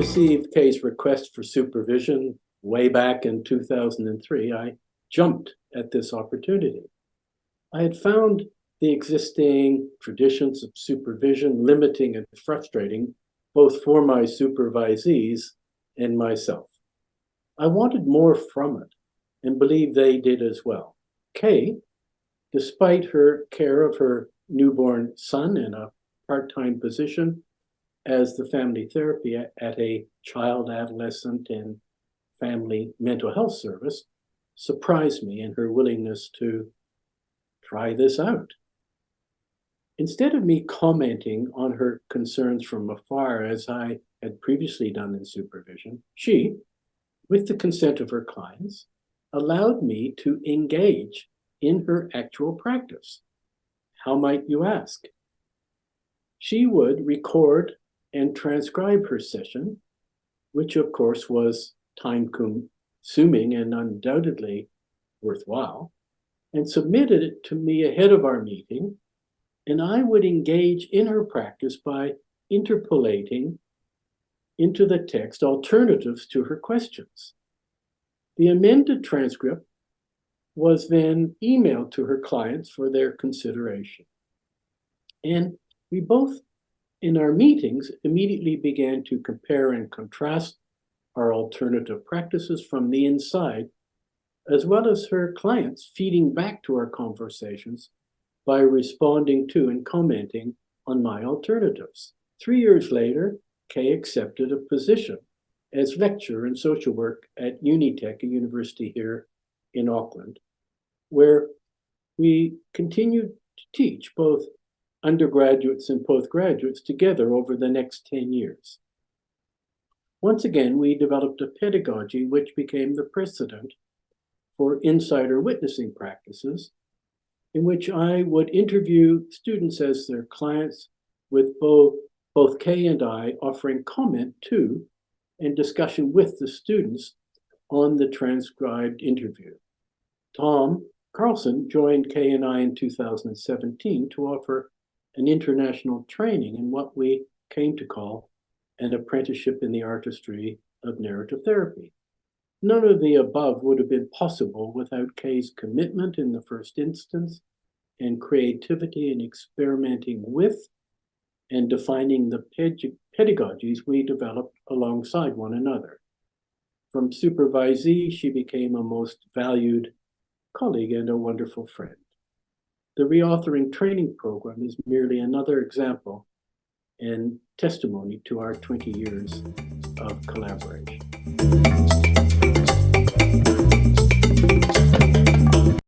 received Kay's request for supervision way back in 2003, I jumped at this opportunity. I had found the existing traditions of supervision limiting and frustrating, both for my supervisees and myself. I wanted more from it and believed they did as well. Kay, despite her care of her newborn son in a part-time position as the family therapy at a child, adolescent, and family mental health service, surprised me in her willingness to try this out. Instead of me commenting on her concerns from afar, as I had previously done in supervision, she, with the consent of her clients, allowed me to engage in her actual practice. How might you ask? She would record and transcribe her session, which of course was time-consuming and undoubtedly worthwhile, and submitted it to me ahead of our meeting, and I would engage in her practice by interpolating into the text alternatives to her questions. The amended transcript was then emailed to her clients for their consideration. And we both, in our meetings, immediately began to compare and contrast our alternative practices from the inside, as well as her clients feeding back to our conversations by responding to and commenting on my alternatives. 3 years later, Kay accepted a position as lecturer in social work at Unitech University here in Auckland, where we continued to teach both undergraduates and postgraduates together over the next 10 years. Once again, we developed a pedagogy which became the precedent for insider witnessing practices, in which I would interview students as their clients, with both Kay and I offering comment to and discussion with the students on the transcribed interview. Tom Carlson joined Kay and I in 2017 to offer an international training in what we came to call an apprenticeship in the artistry of narrative therapy. None of the above would have been possible without Kay's commitment in the first instance and creativity in experimenting with and defining the pedagogies we developed alongside one another. From supervisee, she became a most valued colleague and a wonderful friend. The reauthoring training program is merely another example and testimony to our 20 years of collaboration.